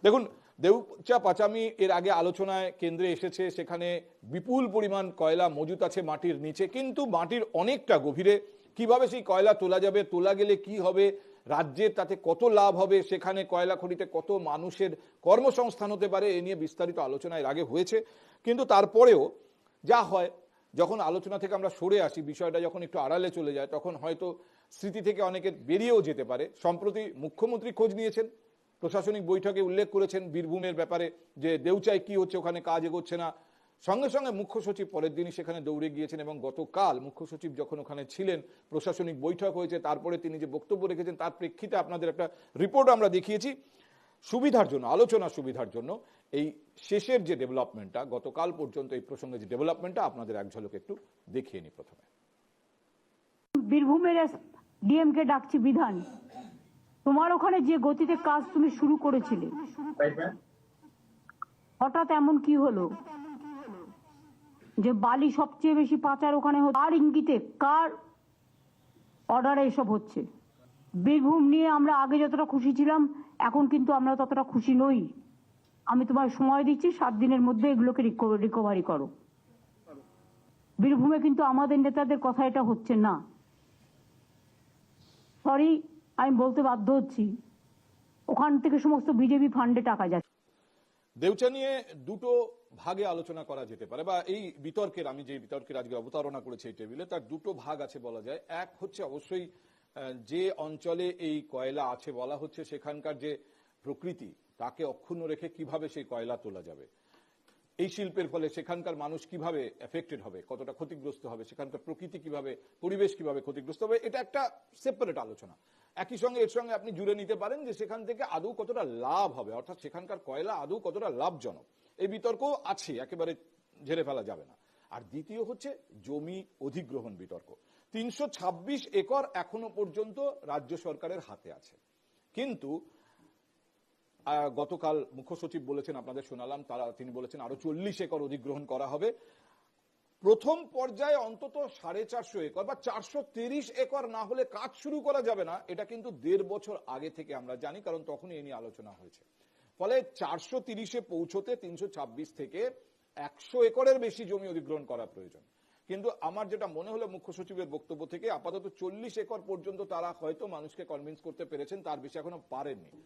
দেখুন, দেউচা পাচামি এর আগে আলোচনায় কেন্দ্রে এসেছে, সেখানে বিপুল পরিমাণ কয়লা মজুত আছে মাটির নিচে, কিন্তু মাটির অনেকটা গভীরে। কিভাবে সেই কয়লা তোলা যাবে, তোলা গেলে কি হবে, রাজ্যের তাতে কত লাভ হবে, সেখানে কয়লা খনিতে কত মানুষের কর্মসংস্থান হতে পারে, এ নিয়ে বিস্তারিত আলোচনা এর আগে হয়েছে। কিন্তু তারপরেও যা হয়, যখন আলোচনা থেকে আমরা সরে আসি, বিষয়টা যখন একটু আড়ালে চলে যায়, তখন হয়তো স্মৃতি থেকে অনেকের বেরিয়েও যেতে পারে। সম্প্রতি মুখ্যমন্ত্রী খোঁজ নিয়েছেন, প্রশাসনিক বৈঠকে উল্লেখ করেছেন বীরভূমের ব্যাপারে, যে দেউচায় কি হচ্ছে, ওখানে কাজ এগোচ্ছে না। সঙ্গে সঙ্গে মুখ্য সচিব পরের দিনই সেখানে দৌড়ে গিয়েছেন, এবং গতকাল মুখ্য সচিব যখন ওখানে ছিলেন, প্রশাসনিক বৈঠক হয়েছে, তারপরে তিনি যে বক্তব্য রেখেছেন তার প্রেক্ষিতে আপনাদের একটা রিপোর্ট আমরা দেখিয়েছি সুবিধার জন্য, আলোচনার সুবিধার জন্য। এই শেষের যে ডেভেলপমেন্টটা গতকাল পর্যন্ত, এই প্রসঙ্গে যে ডেভেলপমেন্টটা আপনাদের এক ঝলক একটু দেখিয়ে নি। প্রথমে বীরভূমের ডিএমকে ডাকছি বিধান, তোমার ওখানে যে গতিতে কাজ তুমি শুরু করেছিলে, হঠাৎ এমন কি হলো যে বালি সবচেয়ে বেশি পাচার ওখানে কার ইঙ্গিতে, কার অর্ডারে এসব হচ্ছে? বীরভূম নিয়ে আমরা আগে যতটা খুশি ছিলাম, এখন কিন্তু আমরা ততটা খুশি নই। আমি তোমার সময় দিচ্ছি, 7 দিনের মধ্যে এগুলোকে রিকভারি করো। বীরভূমে কিন্তু আমাদের নেতাদের কথা এটা হচ্ছে না। সরি, আমি বলতে বাধ্য হচ্ছি, ওখান থেকে সমস্ত বিজেপি ফান্ডে টাকা যাচ্ছে। দেউচা নিয়ে দুটো ভাগে আলোচনা করা যেতে পারে, বা এই বিতর্কের, আমি যে বিতর্কের আজকে অবতারণা করেছি এই টেবিলে, তার দুটো ভাগ আছে বলা যায়। এক হচ্ছে অবশ্যই যে অঞ্চলে এই কয়লা আছে বলা হচ্ছে, সেখানকার যে প্রকৃতি তাকে অক্ষুণ্ণ রেখে কিভাবে সেই কয়লা তোলা যাবে, এই শিল্পের ফলে সেখানকার মানুষ কিভাবে এফেক্টেড হবে, কতটা ক্ষতিগ্রস্ত হবে, সেখানকার প্রকৃতি কিভাবে, পরিবেশ কিভাবে ক্ষতিগ্রস্ত হবে, এটা একটা সেপারেট আলোচনা। একই সঙ্গে এর সঙ্গে আপনি জুড়ে নিতে পারেন যে সেখান থেকে আদৌ কতটা লাভ হবে, অর্থাৎ সেখানকার কয়লা আদৌ কতটা লাভজনক, এই বিতর্ক আছে, একেবারে ঝেড়ে ফেলা যাবে না। আর দ্বিতীয় হচ্ছে জমি অধিগ্রহণ বিতর্ক। 326 একর এখনো পর্যন্ত রাজ্য সরকারের হাতে আছে, কিন্তু গতকাল মুখ্য সচিব বলেছেন, আপনাদের শোনালাম, তিনি বলেছেন আরো 40 একর অধিগ্রহণ করা হবে। প্রথম পর্যায়ে অন্তত 450 একর বা 430 একর না হলে কাজ শুরু করা যাবে না, এটা কিন্তু 1.5 বছর আগে থেকে আমরা জানি, কারণ তখনই এ নিয়ে আলোচনা হয়েছে। ফলে 430-এ পৌঁছতে 326 থেকে 100 একরের বেশি জমি অধিগ্রহণ করা প্রয়োজন। কিন্তু আমার যেটা মনে হলো মুখ্য সচিবের বক্তব্য থেকে, আপাতত 40 একর পর্যন্ত তারা হয়তো মানুষকে কনভিন্স করতে পেরেছেন, তার বেশি এখনো পারেননি।